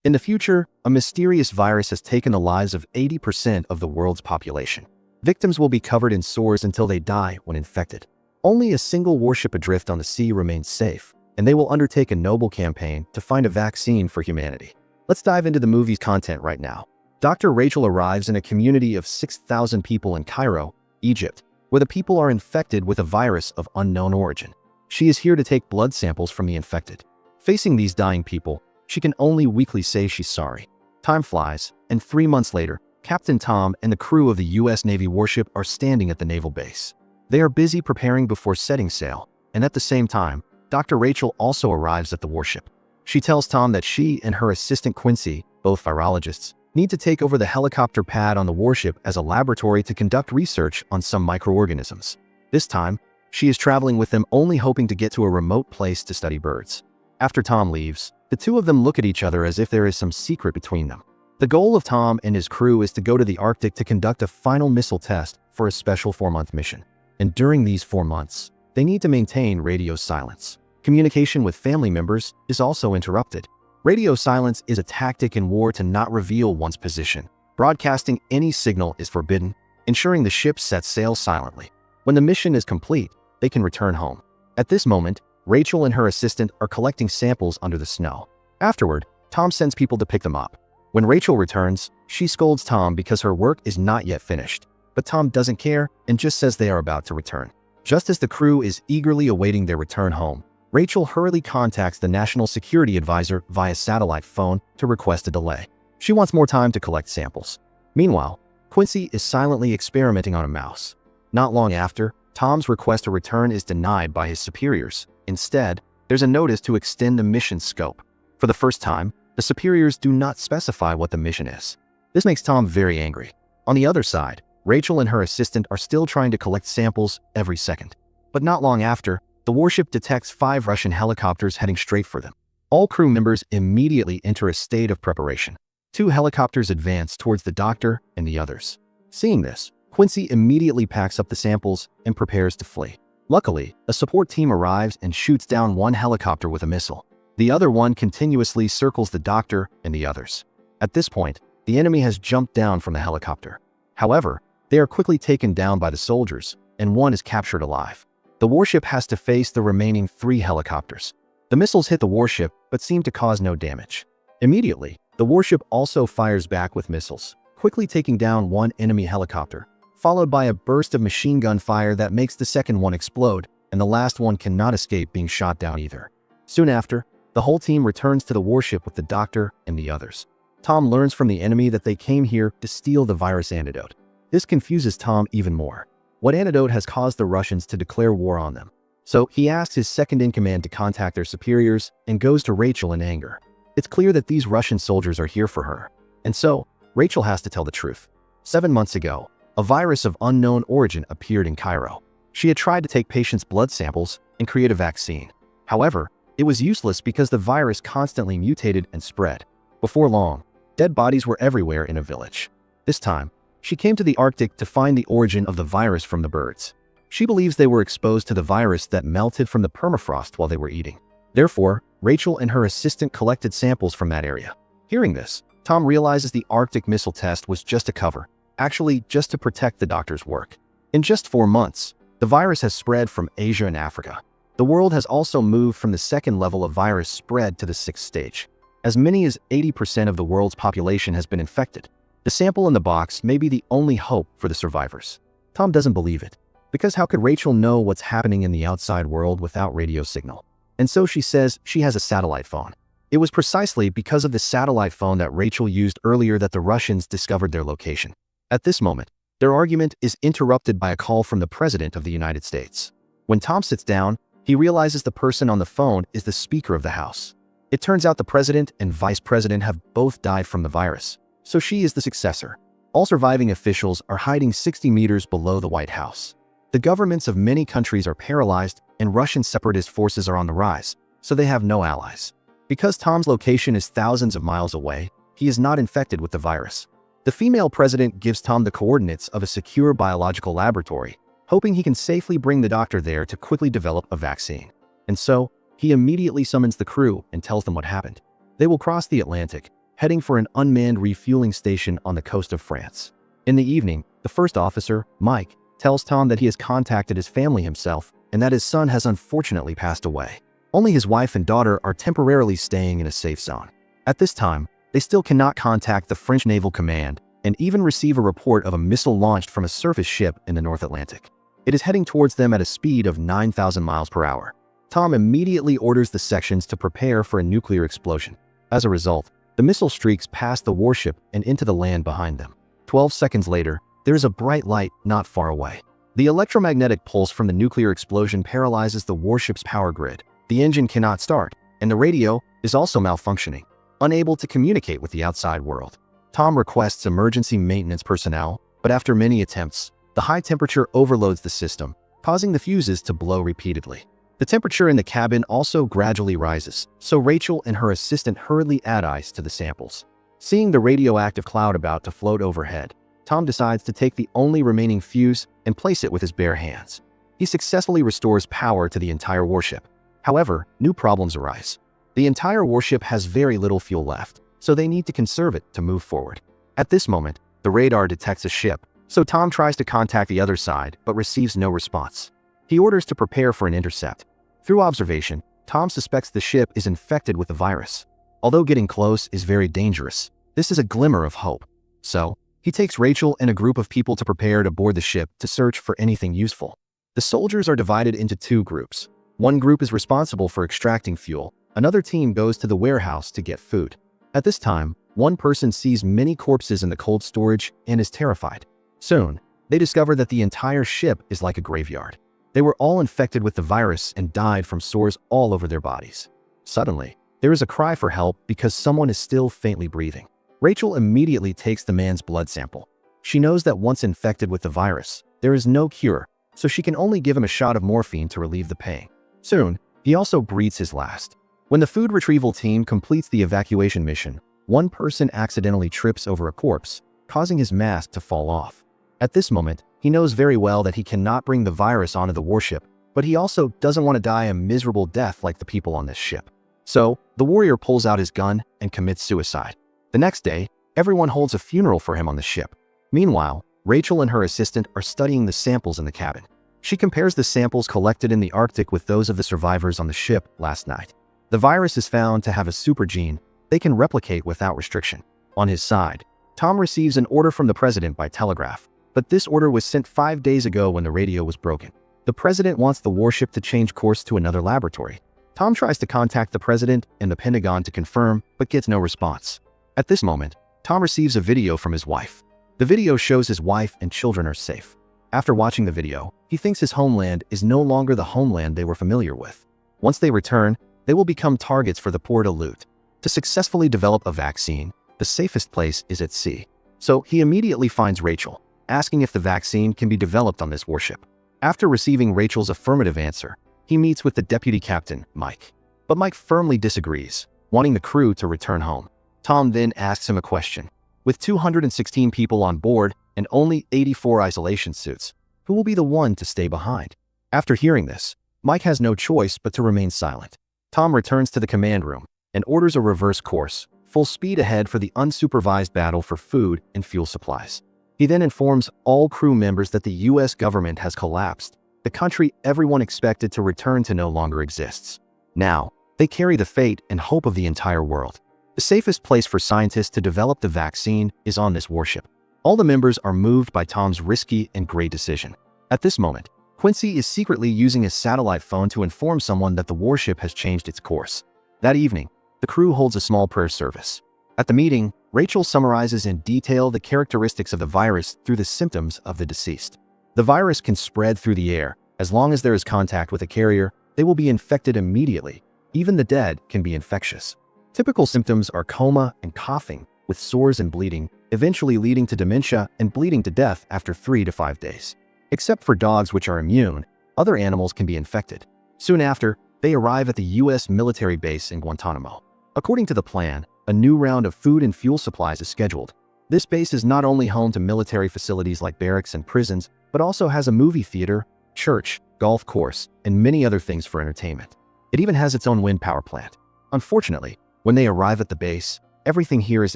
In the future, a mysterious virus has taken the lives of 80% of the world's population. Victims will be covered in sores until they die when infected. Only a single warship adrift on the sea remains safe, and they will undertake a noble campaign to find a vaccine for humanity. Let's dive into the movie's content right now. Dr. Rachel arrives in a community of 6,000 people in Cairo, Egypt, where the people are infected with a virus of unknown origin. She is here to take blood samples from the infected. Facing these dying people, she can only weakly say she's sorry. Time flies, and 3 months later, Captain Tom and the crew of the U.S. Navy warship are standing at the naval base. They are busy preparing before setting sail, and at the same time, Dr. Rachel also arrives at the warship. She tells Tom that she and her assistant Quincy, both virologists, need to take over the helicopter pad on the warship as a laboratory to conduct research on some microorganisms. This time, she is traveling with them, only hoping to get to a remote place to study birds. After Tom leaves, the two of them look at each other as if there is some secret between them. The goal of Tom and his crew is to go to the Arctic to conduct a final missile test for a special 4-month mission. And during these 4 months, they need to maintain radio silence. Communication with family members is also interrupted. Radio silence is a tactic in war to not reveal one's position. Broadcasting any signal is forbidden, ensuring the ship sets sail silently. When the mission is complete, they can return home. At this moment, Rachel and her assistant are collecting samples under the snow. Afterward, Tom sends people to pick them up. When Rachel returns, she scolds Tom because her work is not yet finished. But Tom doesn't care and just says they are about to return. Just as the crew is eagerly awaiting their return home, Rachel hurriedly contacts the National Security Advisor via satellite phone to request a delay. She wants more time to collect samples. Meanwhile, Quincy is silently experimenting on a mouse. Not long after, Tom's request to return is denied by his superiors. Instead, there's a notice to extend the mission scope. For the first time, the superiors do not specify what the mission is. This makes Tom very angry. On the other side, Rachel and her assistant are still trying to collect samples every second. But not long after, the warship detects 5 Russian helicopters heading straight for them. All crew members immediately enter a state of preparation. 2 helicopters advance towards the doctor and the others. Seeing this, Quincy immediately packs up the samples and prepares to flee. Luckily, a support team arrives and shoots down 1 helicopter with a missile. The other one continuously circles the doctor and the others. At this point, the enemy has jumped down from the helicopter. However, they are quickly taken down by the soldiers, and 1 is captured alive. The warship has to face the remaining 3 helicopters. The missiles hit the warship but seem to cause no damage. Immediately, the warship also fires back with missiles, quickly taking down 1 enemy helicopter, followed by a burst of machine gun fire that makes the second one explode, and the last one cannot escape being shot down either. Soon after, the whole team returns to the warship with the doctor and the others. Tom learns from the enemy that they came here to steal the virus antidote. This confuses Tom even more. What antidote has caused the Russians to declare war on them? So he asks his second-in-command to contact their superiors and goes to Rachel in anger. It's clear that these Russian soldiers are here for her. And so, Rachel has to tell the truth. 7 months ago, a virus of unknown origin appeared in Cairo. She had tried to take patients' blood samples and create a vaccine. However, it was useless because the virus constantly mutated and spread. Before long, dead bodies were everywhere in a village. This time, she came to the Arctic to find the origin of the virus from the birds. She believes they were exposed to the virus that melted from the permafrost while they were eating. Therefore, Rachel and her assistant collected samples from that area. Hearing this, Tom realizes the Arctic missile test was just a cover, actually just to protect the doctor's work. In just 4 months, the virus has spread from Asia and Africa. The world has also moved from the 2nd level of virus spread to the 6th stage. As many as 80% of the world's population has been infected. The sample in the box may be the only hope for the survivors. Tom doesn't believe it, because how could Rachel know what's happening in the outside world without radio signal? And so she says she has a satellite phone. It was precisely because of the satellite phone that Rachel used earlier that the Russians discovered their location. At this moment, their argument is interrupted by a call from the President of the United States. When Tom sits down, he realizes the person on the phone is the Speaker of the House. It turns out the President and Vice President have both died from the virus. So she is the successor. All surviving officials are hiding 60 meters below the White House. The governments of many countries are paralyzed and Russian separatist forces are on the rise, so they have no allies. Because Tom's location is thousands of miles away, he is not infected with the virus. The female president gives Tom the coordinates of a secure biological laboratory, hoping he can safely bring the doctor there to quickly develop a vaccine. And so, he immediately summons the crew and tells them what happened. They will cross the Atlantic, heading for an unmanned refueling station on the coast of France. In the evening, the first officer, Mike, tells Tom that he has contacted his family himself and that his son has unfortunately passed away. Only his wife and daughter are temporarily staying in a safe zone. At this time, they still cannot contact the French Naval Command and even receive a report of a missile launched from a surface ship in the North Atlantic. It is heading towards them at a speed of 9,000 miles per hour. Tom immediately orders the sections to prepare for a nuclear explosion. As a result, the missile streaks past the warship and into the land behind them. 12 seconds later, there is a bright light not far away. The electromagnetic pulse from the nuclear explosion paralyzes the warship's power grid. The engine cannot start, and the radio is also malfunctioning, unable to communicate with the outside world. Tom requests emergency maintenance personnel, but after many attempts, the high temperature overloads the system, causing the fuses to blow repeatedly. The temperature in the cabin also gradually rises, so Rachel and her assistant hurriedly add ice to the samples. Seeing the radioactive cloud about to float overhead, Tom decides to take the only remaining fuse and place it with his bare hands. He successfully restores power to the entire warship. However, new problems arise. The entire warship has very little fuel left, so they need to conserve it to move forward. At this moment, the radar detects a ship, so Tom tries to contact the other side but receives no response. He orders to prepare for an intercept. Through observation, Tom suspects the ship is infected with the virus. Although getting close is very dangerous, this is a glimmer of hope. So, he takes Rachel and a group of people to prepare to board the ship to search for anything useful. The soldiers are divided into two groups. One group is responsible for extracting fuel. Another team goes to the warehouse to get food. At this time, one person sees many corpses in the cold storage and is terrified. Soon, they discover that the entire ship is like a graveyard. They were all infected with the virus and died from sores all over their bodies. Suddenly, there is a cry for help because someone is still faintly breathing. Rachel immediately takes the man's blood sample. She knows that once infected with the virus, there is no cure, so she can only give him a shot of morphine to relieve the pain. Soon, he also breathes his last. When the food retrieval team completes the evacuation mission, one person accidentally trips over a corpse, causing his mask to fall off. At this moment, he knows very well that he cannot bring the virus onto the warship, but he also doesn't want to die a miserable death like the people on this ship. So, the warrior pulls out his gun and commits suicide. The next day, everyone holds a funeral for him on the ship. Meanwhile, Rachel and her assistant are studying the samples in the cabin. She compares the samples collected in the Arctic with those of the survivors on the ship last night. The virus is found to have a super gene they can replicate without restriction. On his side, Tom receives an order from the president by telegraph, but this order was sent 5 days ago when the radio was broken. The president wants the warship to change course to another laboratory. Tom tries to contact the president and the Pentagon to confirm, but gets no response. At this moment, Tom receives a video from his wife. The video shows his wife and children are safe. After watching the video, he thinks his homeland is no longer the homeland they were familiar with. Once they return, they will become targets for the poor to loot. To successfully develop a vaccine, the safest place is at sea. So he immediately finds Rachel, asking if the vaccine can be developed on this warship. After receiving Rachel's affirmative answer, he meets with the deputy captain, Mike. But Mike firmly disagrees, wanting the crew to return home. Tom then asks him a question. With 216 people on board and only 84 isolation suits, who will be the one to stay behind? After hearing this, Mike has no choice but to remain silent. Tom returns to the command room and orders a reverse course, full speed ahead for the unsupervised battle for food and fuel supplies. He then informs all crew members that the U.S. government has collapsed. The country everyone expected to return to no longer exists. Now, they carry the fate and hope of the entire world. The safest place for scientists to develop the vaccine is on this warship. All the members are moved by Tom's risky and great decision. At this moment, Quincy is secretly using his satellite phone to inform someone that the warship has changed its course. That evening, the crew holds a small prayer service. At the meeting, Rachel summarizes in detail the characteristics of the virus through the symptoms of the deceased. The virus can spread through the air. As long as there is contact with a carrier, they will be infected immediately. Even the dead can be infectious. Typical symptoms are coma and coughing, with sores and bleeding, eventually leading to dementia and bleeding to death after 3 to 5 days. Except for dogs which are immune, other animals can be infected. Soon after, they arrive at the U.S. military base in Guantanamo. According to the plan, a new round of food and fuel supplies is scheduled. This base is not only home to military facilities like barracks and prisons, but also has a movie theater, church, golf course, and many other things for entertainment. It even has its own wind power plant. Unfortunately, when they arrive at the base, Everything here is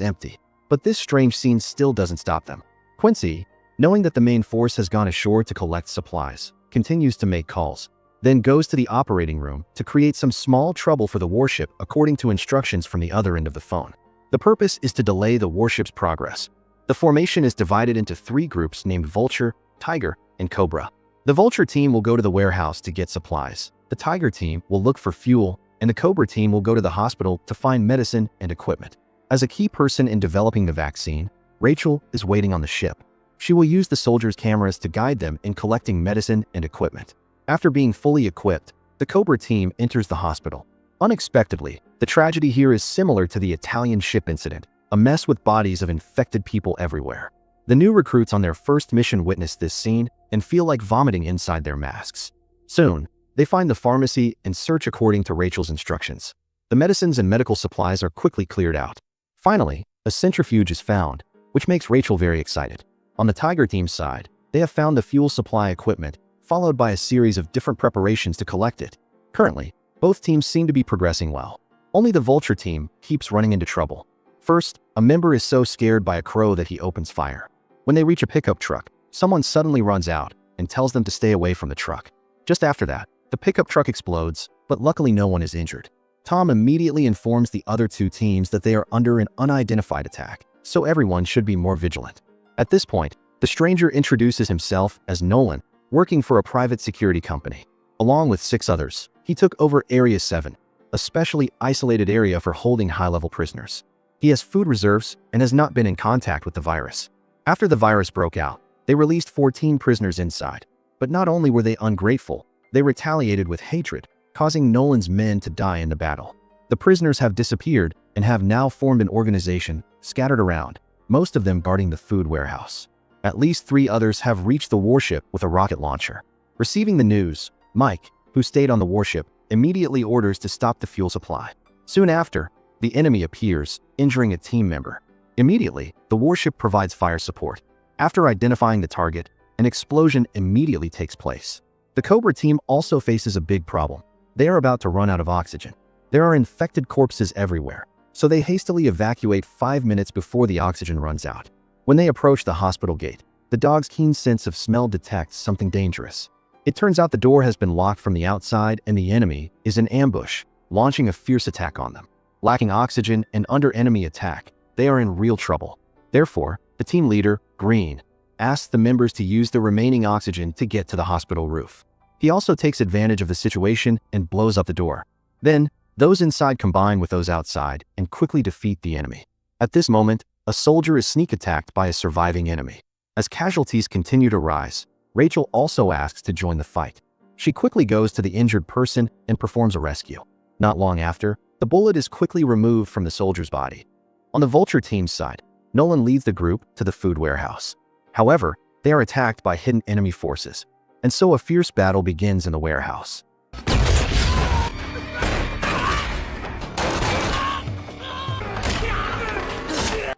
empty. But this strange scene still doesn't stop them. Quincy, knowing that the main force has gone ashore to collect supplies, continues to make calls, then goes to the operating room to create some small trouble for the warship according to instructions from the other end of the phone. The purpose is to delay the warship's progress. The formation is divided into 3 groups named Vulture, Tiger, and Cobra. The Vulture team will go to the warehouse to get supplies. The Tiger team will look for fuel, and the Cobra team will go to the hospital to find medicine and equipment. As a key person in developing the vaccine, Rachel is waiting on the ship. She will use the soldiers' cameras to guide them in collecting medicine and equipment. After being fully equipped, the Cobra team enters the hospital. Unexpectedly, the tragedy here is similar to the Italian ship incident, a mess with bodies of infected people everywhere. The new recruits on their first mission witness this scene and feel like vomiting inside their masks. Soon, they find the pharmacy and search according to Rachel's instructions. The medicines and medical supplies are quickly cleared out. Finally, a centrifuge is found, which makes Rachel very excited. On the Tiger team's side, they have found the fuel supply equipment, followed by a series of different preparations to collect it. Currently, both teams seem to be progressing well. Only the Vulture team keeps running into trouble. First, a member is so scared by a crow that he opens fire. When they reach a pickup truck, someone suddenly runs out and tells them to stay away from the truck. Just after that, the pickup truck explodes, but luckily no one is injured. Tom immediately informs the other 2 teams that they are under an unidentified attack, so everyone should be more vigilant. At this point, the stranger introduces himself as Nolan, working for a private security company. Along with 6 others, he took over Area 7, a specially isolated area for holding high-level prisoners. He has food reserves and has not been in contact with the virus. After the virus broke out, they released 14 prisoners inside. But not only were they ungrateful, they retaliated with hatred, causing Nolan's men to die in the battle. The prisoners have disappeared and have now formed an organization, scattered around, most of them guarding the food warehouse. At least 3 others have reached the warship with a rocket launcher. Receiving the news, Mike, who stayed on the warship, immediately orders to stop the fuel supply. Soon after, the enemy appears, injuring a team member. Immediately, the warship provides fire support. After identifying the target, an explosion immediately takes place. The Cobra team also faces a big problem. They are about to run out of oxygen. There are infected corpses everywhere, so they hastily evacuate 5 minutes before the oxygen runs out. When they approach the hospital gate, the dog's keen sense of smell detects something dangerous. It turns out the door has been locked from the outside and the enemy is in ambush, launching a fierce attack on them. Lacking oxygen and under enemy attack, they are in real trouble. Therefore, the team leader, Green, asks the members to use the remaining oxygen to get to the hospital roof. He also takes advantage of the situation and blows up the door. Then, those inside combine with those outside and quickly defeat the enemy. At this moment, a soldier is sneak attacked by a surviving enemy. As casualties continue to rise, Rachel also asks to join the fight. She quickly goes to the injured person and performs a rescue. Not long after, the bullet is quickly removed from the soldier's body. On the Vulture team's side, Nolan leads the group to the food warehouse. However, they are attacked by hidden enemy forces, and so a fierce battle begins in the warehouse.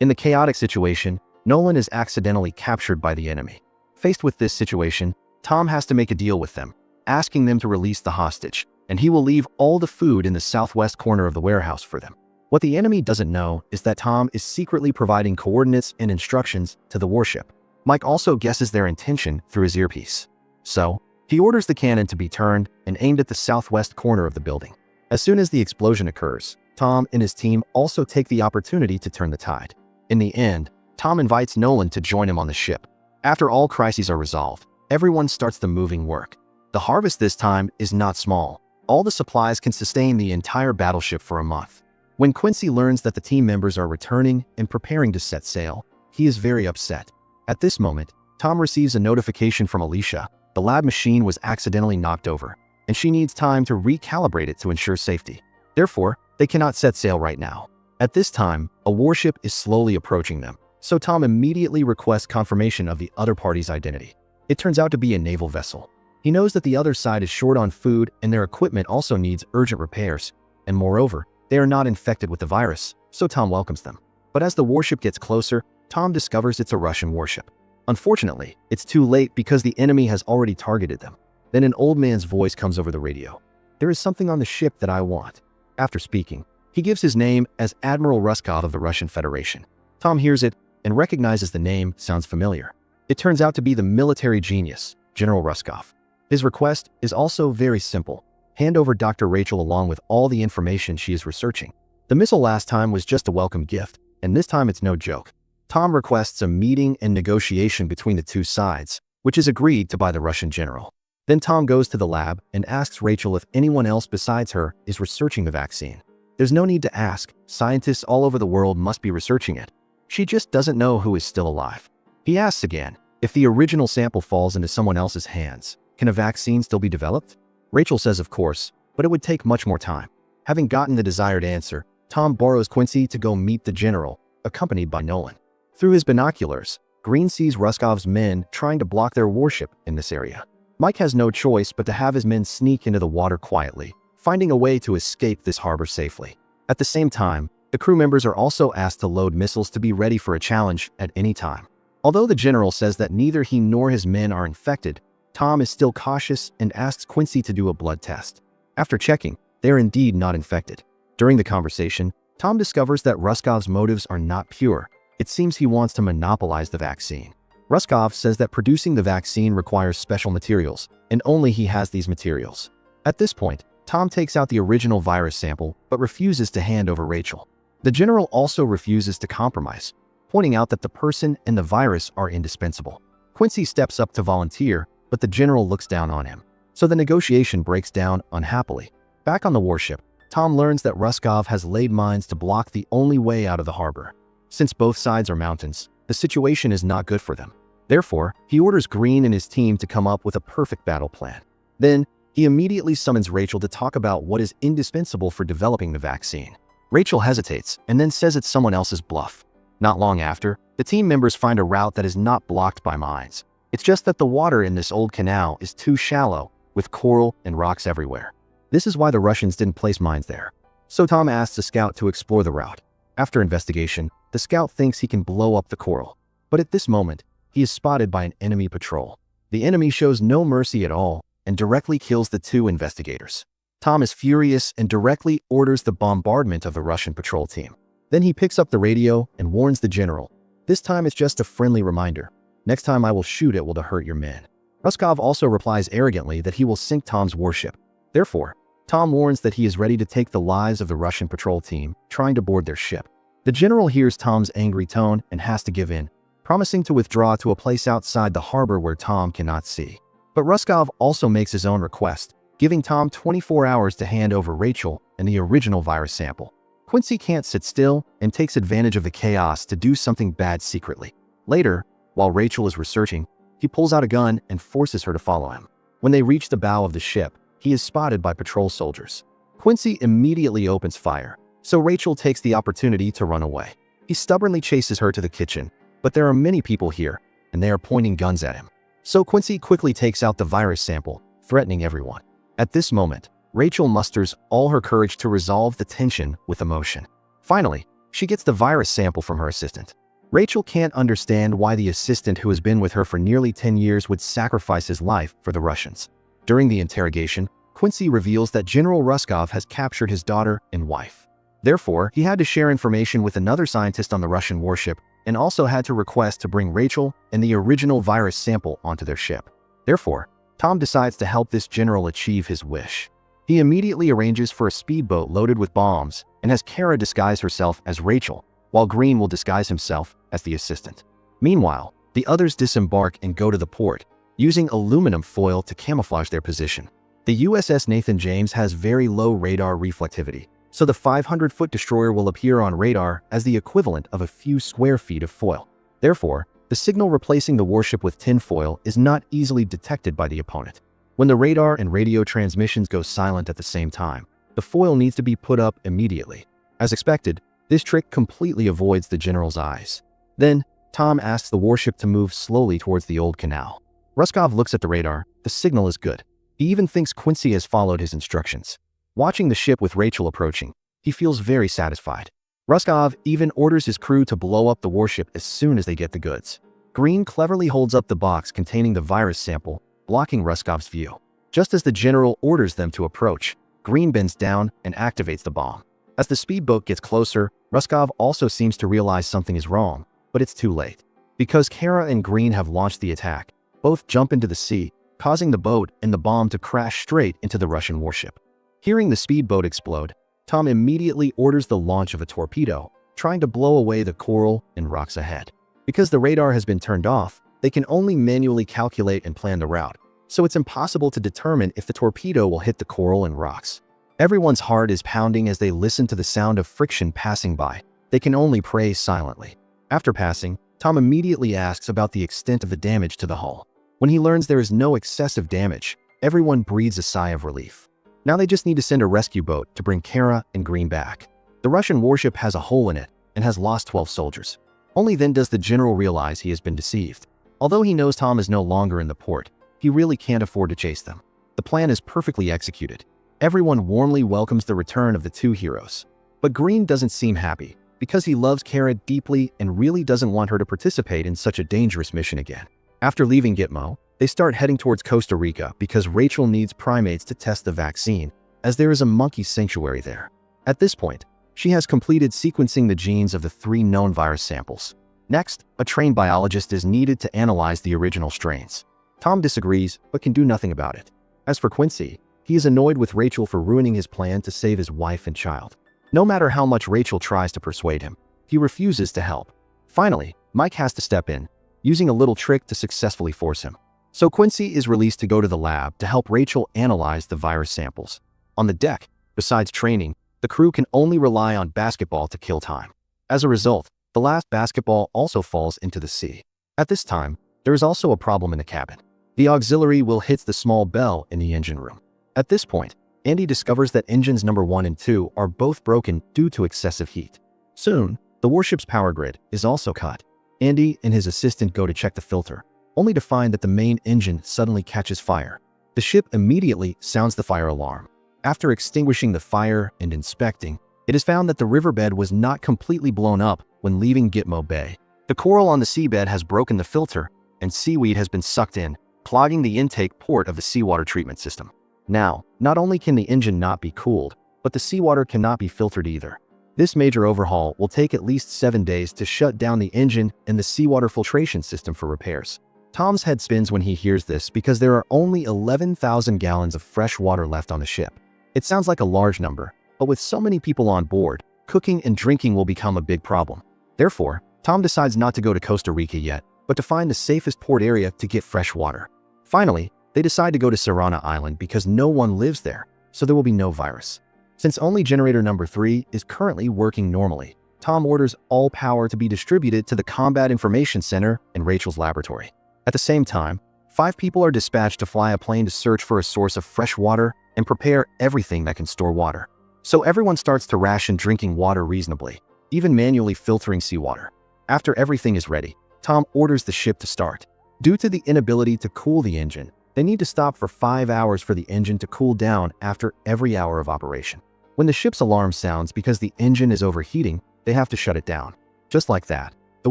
In the chaotic situation, Nolan is accidentally captured by the enemy. Faced with this situation, Tom has to make a deal with them, asking them to release the hostage, and he will leave all the food in the southwest corner of the warehouse for them. What the enemy doesn't know is that Tom is secretly providing coordinates and instructions to the warship. Mike also guesses their intention through his earpiece. So, he orders the cannon to be turned and aimed at the southwest corner of the building. As soon as the explosion occurs, Tom and his team also take the opportunity to turn the tide. In the end, Tom invites Nolan to join him on the ship. After all crises are resolved, everyone starts the moving work. The harvest this time is not small. All the supplies can sustain the entire battleship for a month. When Quincy learns that the team members are returning and preparing to set sail, he is very upset. At this moment, Tom receives a notification from Alicia. The lab machine was accidentally knocked over, and she needs time to recalibrate it to ensure safety. Therefore, they cannot set sail right now. At this time, a warship is slowly approaching them, so Tom immediately requests confirmation of the other party's identity. It turns out to be a naval vessel. He knows that the other side is short on food and their equipment also needs urgent repairs, and moreover, they are not infected with the virus, so Tom welcomes them. But as the warship gets closer, Tom discovers it's a Russian warship. Unfortunately, it's too late because the enemy has already targeted them. Then an old man's voice comes over the radio. "There is something on the ship that I want." After speaking, He gives his name as Admiral Ruskov of the Russian Federation. Tom hears it and recognizes the name sounds familiar. It turns out to be the military genius, General Ruskov. His request is also very simple. Hand over Dr. Rachel along with all the information she is researching. The missile last time was just a welcome gift, and this time it's no joke. Tom requests a meeting and negotiation between the two sides, which is agreed to by the Russian general. Then Tom goes to the lab and asks Rachel if anyone else besides her is researching the vaccine. There's no need to ask. Scientists all over the world must be researching it. She just doesn't know who is still alive. He asks again, if the original sample falls into someone else's hands, can a vaccine still be developed? Rachel says of course, but it would take much more time. Having gotten the desired answer, Tom borrows Quincy to go meet the general, accompanied by Nolan. Through his binoculars, Green sees Ruskov's men trying to block their warship in this area. Mike has no choice but to have his men sneak into the water quietly, finding a way to escape this harbor safely. At the same time, the crew members are also asked to load missiles to be ready for a challenge at any time. Although the general says that neither he nor his men are infected, Tom is still cautious and asks Quincy to do a blood test. After checking, they are indeed not infected. During the conversation, Tom discovers that Ruskov's motives are not pure. It seems he wants to monopolize the vaccine. Ruskov says that producing the vaccine requires special materials, and only he has these materials. At this point, Tom takes out the original virus sample but refuses to hand over Rachel. The general also refuses to compromise, pointing out that the person and the virus are indispensable. Quincy steps up to volunteer, but the general looks down on him. So the negotiation breaks down unhappily. Back on the warship, Tom learns that Ruskov has laid mines to block the only way out of the harbor. Since both sides are mountains, the situation is not good for them. Therefore, he orders Green and his team to come up with a perfect battle plan. Then, he immediately summons Rachel to talk about what is indispensable for developing the vaccine. Rachel hesitates and then says it's someone else's bluff. Not long after, the team members find a route that is not blocked by mines. It's just that the water in this old canal is too shallow, with coral and rocks everywhere. This is why the Russians didn't place mines there. So Tom asks a scout to explore the route. After investigation, the scout thinks he can blow up the coral. But at this moment, he is spotted by an enemy patrol. The enemy shows no mercy at all and directly kills the two investigators. Tom is furious and directly orders the bombardment of the Russian patrol team. Then he picks up the radio and warns the general. This time it's just a friendly reminder. Next time I will shoot it will to hurt your men. Ruskov also replies arrogantly that he will sink Tom's warship. Therefore, Tom warns that he is ready to take the lives of the Russian patrol team trying to board their ship. The general hears Tom's angry tone and has to give in, promising to withdraw to a place outside the harbor where Tom cannot see. But Ruskov also makes his own request, giving Tom 24 hours to hand over Rachel and the original virus sample. Quincy can't sit still and takes advantage of the chaos to do something bad secretly. Later, while Rachel is researching, he pulls out a gun and forces her to follow him. When they reach the bow of the ship, he is spotted by patrol soldiers. Quincy immediately opens fire, so Rachel takes the opportunity to run away. He stubbornly chases her to the kitchen, but there are many people here, and they are pointing guns at him. So Quincy quickly takes out the virus sample, threatening everyone. At this moment, Rachel musters all her courage to resolve the tension with emotion. Finally, she gets the virus sample from her assistant. Rachel can't understand why the assistant who has been with her for nearly 10 years would sacrifice his life for the Russians. During the interrogation, Quincy reveals that General Ruskov has captured his daughter and wife. Therefore, he had to share information with another scientist on the Russian warship and also had to request to bring Rachel and the original virus sample onto their ship. Therefore, Tom decides to help this general achieve his wish. He immediately arranges for a speedboat loaded with bombs and has Kara disguise herself as Rachel, while Green will disguise himself as the assistant. Meanwhile, the others disembark and go to the port, using aluminum foil to camouflage their position. The USS Nathan James has very low radar reflectivity, so the 500-foot destroyer will appear on radar as the equivalent of a few square feet of foil. Therefore, the signal replacing the warship with tinfoil is not easily detected by the opponent. When the radar and radio transmissions go silent at the same time, the foil needs to be put up immediately. As expected, this trick completely avoids the general's eyes. Then, Tom asks the warship to move slowly towards the old canal. Ruskov looks at the radar. The signal is good. He even thinks Quincy has followed his instructions. Watching the ship with Rachel approaching, he feels very satisfied. Ruskov even orders his crew to blow up the warship as soon as they get the goods. Green cleverly holds up the box containing the virus sample, blocking Ruskov's view. Just as the general orders them to approach, Green bends down and activates the bomb. As the speedboat gets closer, Ruskov also seems to realize something is wrong, but it's too late. Because Kara and Green have launched the attack, both jump into the sea, causing the boat and the bomb to crash straight into the Russian warship. Hearing the speedboat explode, Tom immediately orders the launch of a torpedo, trying to blow away the coral and rocks ahead. Because the radar has been turned off, they can only manually calculate and plan the route, so it's impossible to determine if the torpedo will hit the coral and rocks. Everyone's heart is pounding as they listen to the sound of friction passing by. They can only pray silently. After passing, Tom immediately asks about the extent of the damage to the hull. When he learns there is no excessive damage, everyone breathes a sigh of relief. Now they just need to send a rescue boat to bring Kara and Green back. The Russian warship has a hole in it and has lost 12 soldiers. Only then does the general realize he has been deceived. Although he knows Tom is no longer in the port, he really can't afford to chase them. The plan is perfectly executed. Everyone warmly welcomes the return of the two heroes. But Green doesn't seem happy, because he loves Kara deeply and really doesn't want her to participate in such a dangerous mission again. After leaving Gitmo, they start heading towards Costa Rica because Rachel needs primates to test the vaccine, as there is a monkey sanctuary there. At this point, she has completed sequencing the genes of the 3 known virus samples. Next, a trained biologist is needed to analyze the original strains. Tom disagrees, but can do nothing about it. As for Quincy, he is annoyed with Rachel for ruining his plan to save his wife and child. No matter how much Rachel tries to persuade him, he refuses to help. Finally, Mike has to step in, using a little trick to successfully force him. So Quincy is released to go to the lab to help Rachel analyze the virus samples. On the deck, besides training, the crew can only rely on basketball to kill time. As a result, the last basketball also falls into the sea. At this time, there is also a problem in the cabin. The auxiliary will hit the small bell in the engine room. At this point, Andy discovers that engines number 1 and 2 are both broken due to excessive heat. Soon, the warship's power grid is also cut. Andy and his assistant go to check the filter, only to find that the main engine suddenly catches fire. The ship immediately sounds the fire alarm. After extinguishing the fire and inspecting, it is found that the riverbed was not completely blown up when leaving Gitmo Bay. The coral on the seabed has broken the filter, and seaweed has been sucked in, clogging the intake port of the seawater treatment system. Now, not only can the engine not be cooled, but the seawater cannot be filtered either. This major overhaul will take at least 7 days to shut down the engine and the seawater filtration system for repairs. Tom's head spins when he hears this because there are only 11,000 gallons of fresh water left on the ship. It sounds like a large number, but with so many people on board, cooking and drinking will become a big problem. Therefore, Tom decides not to go to Costa Rica yet, but to find the safest port area to get fresh water. Finally, they decide to go to Serrana Island because no one lives there, so there will be no virus. Since only generator number 3 is currently working normally, Tom orders all power to be distributed to the Combat Information Center in Rachel's laboratory. At the same time, 5 people are dispatched to fly a plane to search for a source of fresh water and prepare everything that can store water. So everyone starts to ration drinking water reasonably, even manually filtering seawater. After everything is ready, Tom orders the ship to start. Due to the inability to cool the engine, they need to stop for 5 hours for the engine to cool down after every hour of operation. When the ship's alarm sounds because the engine is overheating, they have to shut it down. Just like that, the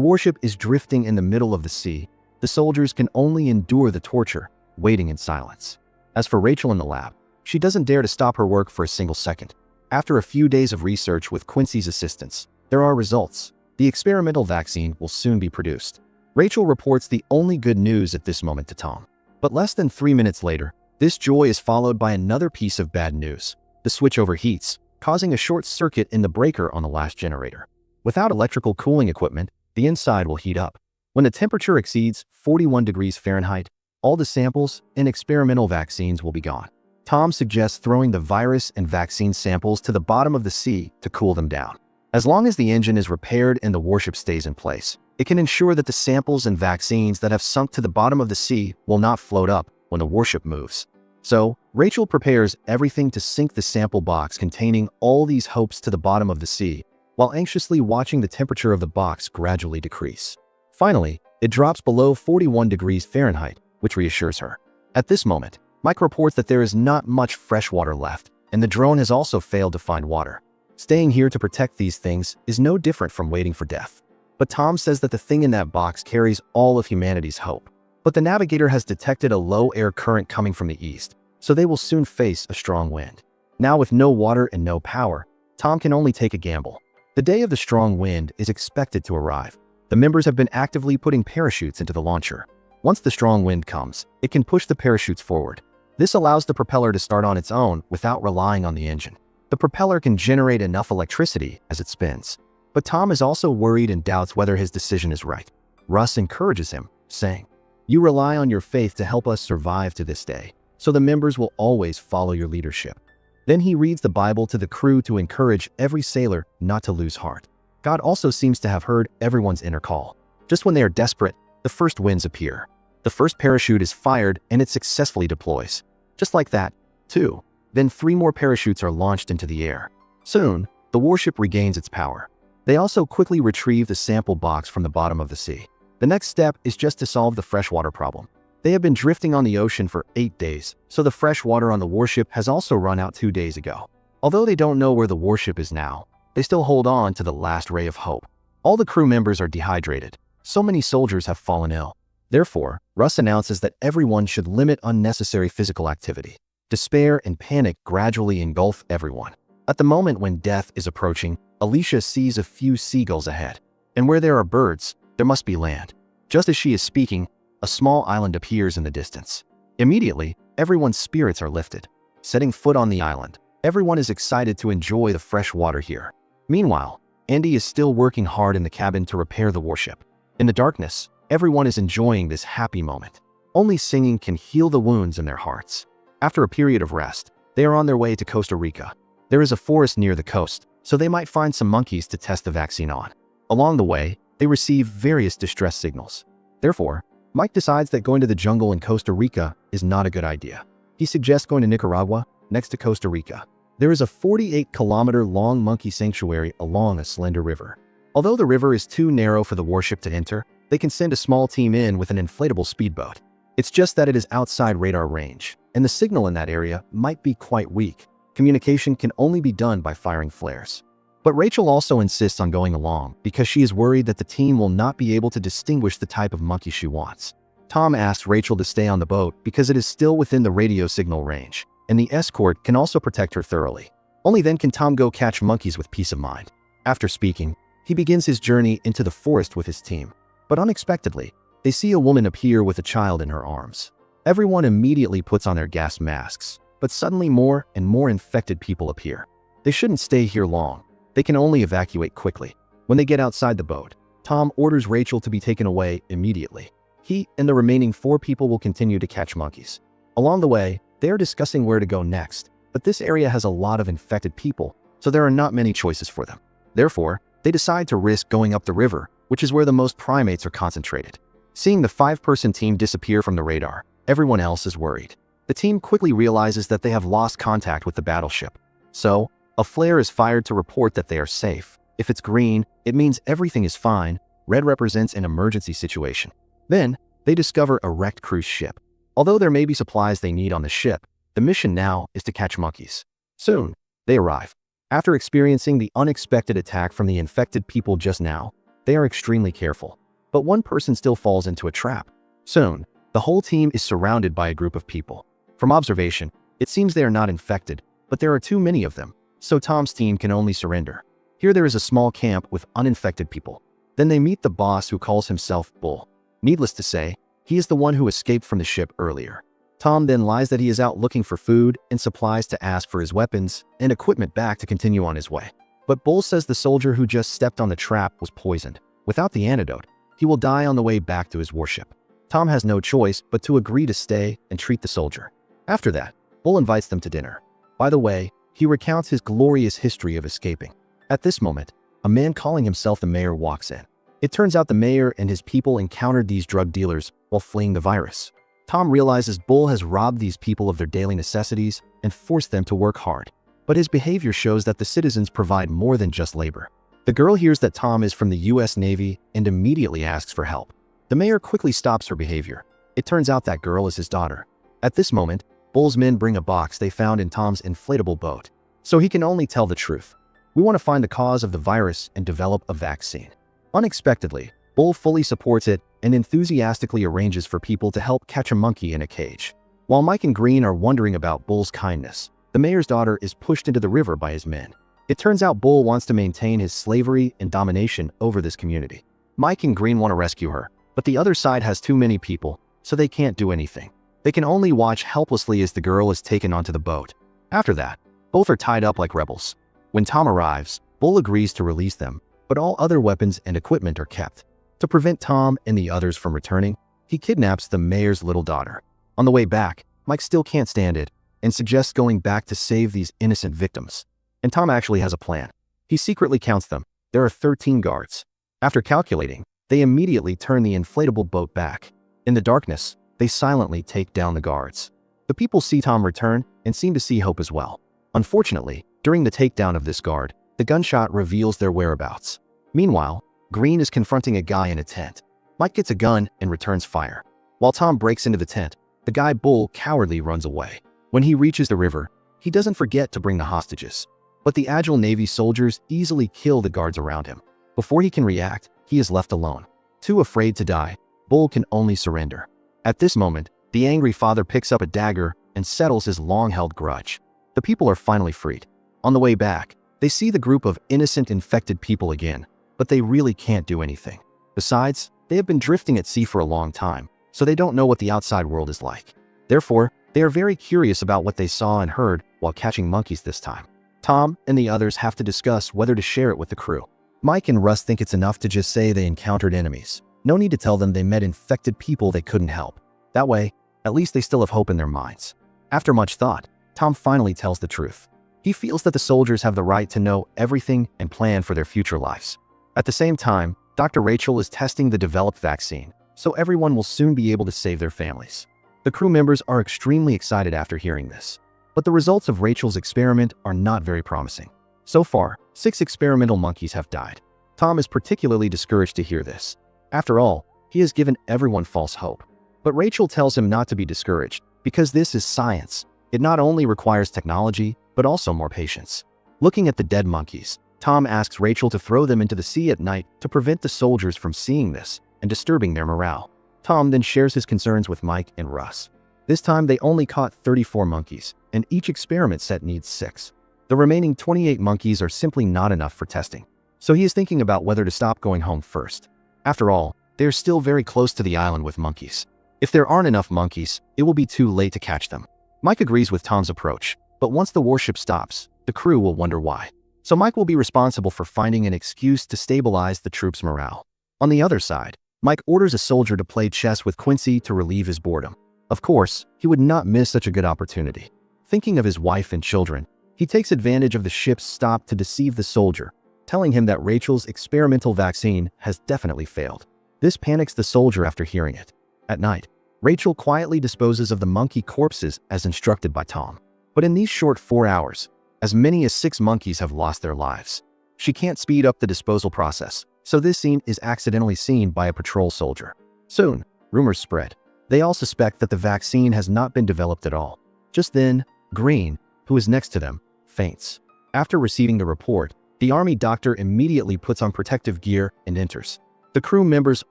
warship is drifting in the middle of the sea. The soldiers can only endure the torture, waiting in silence. As for Rachel in the lab, she doesn't dare to stop her work for a single second. After a few days of research with Quincy's assistance, there are results. The experimental vaccine will soon be produced. Rachel reports the only good news at this moment to Tom. But less than 3 minutes later, this joy is followed by another piece of bad news. The switch overheats, causing a short circuit in the breaker on the last generator. Without electrical cooling equipment, the inside will heat up. When the temperature exceeds 41 degrees Fahrenheit, all the samples and experimental vaccines will be gone. Tom suggests throwing the virus and vaccine samples to the bottom of the sea to cool them down. As long as the engine is repaired and the warship stays in place, it can ensure that the samples and vaccines that have sunk to the bottom of the sea will not float up when the warship moves. So, Rachel prepares everything to sink the sample box containing all these hopes to the bottom of the sea, while anxiously watching the temperature of the box gradually decrease. Finally, it drops below 41 degrees Fahrenheit, which reassures her. At this moment, Mike reports that there is not much fresh water left, and the drone has also failed to find water. Staying here to protect these things is no different from waiting for death. But Tom says that the thing in that box carries all of humanity's hope. But the navigator has detected a low air current coming from the east, so they will soon face a strong wind. Now with no water and no power, Tom can only take a gamble. The day of the strong wind is expected to arrive. The members have been actively putting parachutes into the launcher. Once the strong wind comes, it can push the parachutes forward. This allows the propeller to start on its own without relying on the engine. The propeller can generate enough electricity as it spins. But Tom is also worried and doubts whether his decision is right. Russ encourages him, saying, "You rely on your faith to help us survive to this day, so the members will always follow your leadership." Then he reads the Bible to the crew to encourage every sailor not to lose heart. God also seems to have heard everyone's inner call. Just when they are desperate, the first winds appear. The first parachute is fired and it successfully deploys. Just like that, too. Then 3 more parachutes are launched into the air. Soon, the warship regains its power. They also quickly retrieve the sample box from the bottom of the sea. The next step is just to solve the freshwater problem. They have been drifting on the ocean for 8 days, so the fresh water on the warship has also run out 2 days ago. Although they don't know where the warship is now, they still hold on to the last ray of hope. All the crew members are dehydrated. So many soldiers have fallen ill. Therefore, Russ announces that everyone should limit unnecessary physical activity. Despair and panic gradually engulf everyone. At the moment when death is approaching, Alicia sees a few seagulls ahead. And where there are birds, there must be land. Just as she is speaking, a small island appears in the distance. Immediately, everyone's spirits are lifted. Setting foot on the island, everyone is excited to enjoy the fresh water here. Meanwhile, Andy is still working hard in the cabin to repair the warship. In the darkness, everyone is enjoying this happy moment. Only singing can heal the wounds in their hearts. After a period of rest, they are on their way to Costa Rica. There is a forest near the coast, so they might find some monkeys to test the vaccine on. Along the way, they receive various distress signals. Therefore, Mike decides that going to the jungle in Costa Rica is not a good idea. He suggests going to Nicaragua, next to Costa Rica. There is a 48-kilometer-long monkey sanctuary along a slender river. Although the river is too narrow for the warship to enter, they can send a small team in with an inflatable speedboat. It's just that it is outside radar range, and the signal in that area might be quite weak. Communication can only be done by firing flares. But Rachel also insists on going along because she is worried that the team will not be able to distinguish the type of monkey she wants. Tom asks Rachel to stay on the boat because it is still within the radio signal range, and the escort can also protect her thoroughly. Only then can Tom go catch monkeys with peace of mind. After speaking, he begins his journey into the forest with his team. But unexpectedly, they see a woman appear with a child in her arms. Everyone immediately puts on their gas masks, but suddenly more and more infected people appear. They shouldn't stay here long. They can only evacuate quickly. When they get outside the boat, Tom orders Rachel to be taken away immediately. He and the remaining 4 people will continue to catch monkeys. Along the way, they are discussing where to go next, but this area has a lot of infected people, so there are not many choices for them. Therefore, they decide to risk going up the river, which is where the most primates are concentrated. Seeing the 5-person team disappear from the radar, everyone else is worried. The team quickly realizes that they have lost contact with the battleship. So, a flare is fired to report that they are safe. If it's green, it means everything is fine. Red represents an emergency situation. Then, they discover a wrecked cruise ship. Although there may be supplies they need on the ship, the mission now is to catch monkeys. Soon, they arrive. After experiencing the unexpected attack from the infected people just now, they are extremely careful. But one person still falls into a trap. Soon, the whole team is surrounded by a group of people. From observation, it seems they are not infected, but there are too many of them, so Tom's team can only surrender. Here there is a small camp with uninfected people. Then they meet the boss who calls himself Bull. Needless to say, he is the one who escaped from the ship earlier. Tom then lies that he is out looking for food and supplies to ask for his weapons and equipment back to continue on his way. But Bull says the soldier who just stepped on the trap was poisoned. Without the antidote, he will die on the way back to his warship. Tom has no choice but to agree to stay and treat the soldier. After that, Bull invites them to dinner. By the way, he recounts his glorious history of escaping. At this moment, a man calling himself the mayor walks in. It turns out the mayor and his people encountered these drug dealers while fleeing the virus. Tom realizes Bull has robbed these people of their daily necessities and forced them to work hard. But his behavior shows that the citizens provide more than just labor. The girl hears that Tom is from the U.S. Navy and immediately asks for help. The mayor quickly stops her behavior. It turns out that girl is his daughter. At this moment, Bull's men bring a box they found in Tom's inflatable boat. So he can only tell the truth. We want to find the cause of the virus and develop a vaccine. Unexpectedly, Bull fully supports it and enthusiastically arranges for people to help catch a monkey in a cage. While Mike and Green are wondering about Bull's kindness, the mayor's daughter is pushed into the river by his men. It turns out Bull wants to maintain his slavery and domination over this community. Mike and Green want to rescue her, but the other side has too many people, so they can't do anything. They can only watch helplessly as the girl is taken onto the boat. After that, both are tied up like rebels. When Tom arrives, Bull agrees to release them, but all other weapons and equipment are kept. To prevent Tom and the others from returning, he kidnaps the mayor's little daughter. On the way back, Mike still can't stand it and suggests going back to save these innocent victims. And Tom actually has a plan. He secretly counts them. There are 13 guards. After calculating, they immediately turn the inflatable boat back. In the darkness, they silently take down the guards. The people see Tom return and seem to see hope as well. Unfortunately, during the takedown of this guard, the gunshot reveals their whereabouts. Meanwhile, Green is confronting a guy in a tent. Mike gets a gun and returns fire. While Tom breaks into the tent, the guy Bull cowardly runs away. When he reaches the river, he doesn't forget to bring the hostages. But the agile Navy soldiers easily kill the guards around him. Before he can react, he is left alone. Too afraid to die, Bull can only surrender. At this moment, the angry father picks up a dagger and settles his long-held grudge. The people are finally freed. On the way back, they see the group of innocent infected people again, but they really can't do anything. Besides, they have been drifting at sea for a long time, so they don't know what the outside world is like. Therefore, they are very curious about what they saw and heard while catching monkeys this time. Tom and the others have to discuss whether to share it with the crew. Mike and Russ think it's enough to just say they encountered enemies. No need to tell them they met infected people they couldn't help. That way, at least they still have hope in their minds. After much thought, Tom finally tells the truth. He feels that the soldiers have the right to know everything and plan for their future lives. At the same time, Dr. Rachel is testing the developed vaccine, so everyone will soon be able to save their families. The crew members are extremely excited after hearing this. But the results of Rachel's experiment are not very promising. So far, 6 experimental monkeys have died. Tom is particularly discouraged to hear this. After all, he has given everyone false hope. But Rachel tells him not to be discouraged, because this is science. It not only requires technology, but also more patience. Looking at the dead monkeys, Tom asks Rachel to throw them into the sea at night to prevent the soldiers from seeing this and disturbing their morale. Tom then shares his concerns with Mike and Russ. This time they only caught 34 monkeys, and each experiment set needs 6. The remaining 28 monkeys are simply not enough for testing, so he is thinking about whether to stop going home first. After all, they are still very close to the island with monkeys. If there aren't enough monkeys, it will be too late to catch them. Mike agrees with Tom's approach, but once the warship stops, the crew will wonder why. So Mike will be responsible for finding an excuse to stabilize the troops' morale. On the other side, Mike orders a soldier to play chess with Quincy to relieve his boredom. Of course, he would not miss such a good opportunity. Thinking of his wife and children, he takes advantage of the ship's stop to deceive the soldier, telling him that Rachel's experimental vaccine has definitely failed. This panics the soldier after hearing it. At night, Rachel quietly disposes of the monkey corpses as instructed by Tom. But in these short 4 hours, as many as 6 monkeys have lost their lives. She can't speed up the disposal process, so this scene is accidentally seen by a patrol soldier. Soon, rumors spread. They all suspect that the vaccine has not been developed at all. Just then, Green, who is next to them, faints. After receiving the report, the army doctor immediately puts on protective gear and enters. The crew members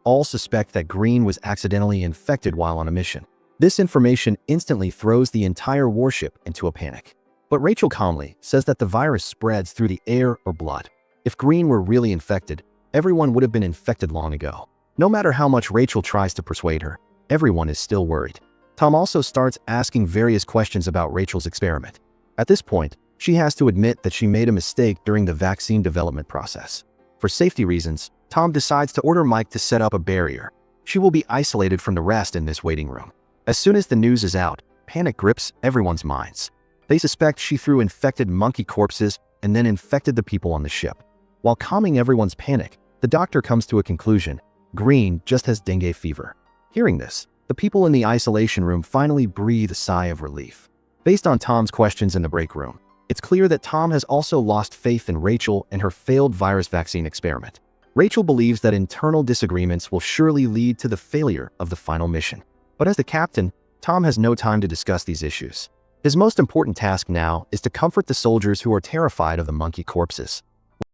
all suspect that Green was accidentally infected while on a mission. This information instantly throws the entire warship into a panic. But Rachel calmly says that the virus spreads through the air or blood. If Green were really infected, everyone would have been infected long ago. No matter how much Rachel tries to persuade her, everyone is still worried. Tom also starts asking various questions about Rachel's experiment. At this point, she has to admit that she made a mistake during the vaccine development process. For safety reasons, Tom decides to order Mike to set up a barrier. She will be isolated from the rest in this waiting room. As soon as the news is out, panic grips everyone's minds. They suspect she threw infected monkey corpses and then infected the people on the ship. While calming everyone's panic, the doctor comes to a conclusion. Green just has dengue fever. Hearing this, the people in the isolation room finally breathe a sigh of relief. Based on Tom's questions in the break room, it's clear that Tom has also lost faith in Rachel and her failed virus vaccine experiment. Rachel believes that internal disagreements will surely lead to the failure of the final mission. But as the captain, Tom has no time to discuss these issues. His most important task now is to comfort the soldiers who are terrified of the monkey corpses.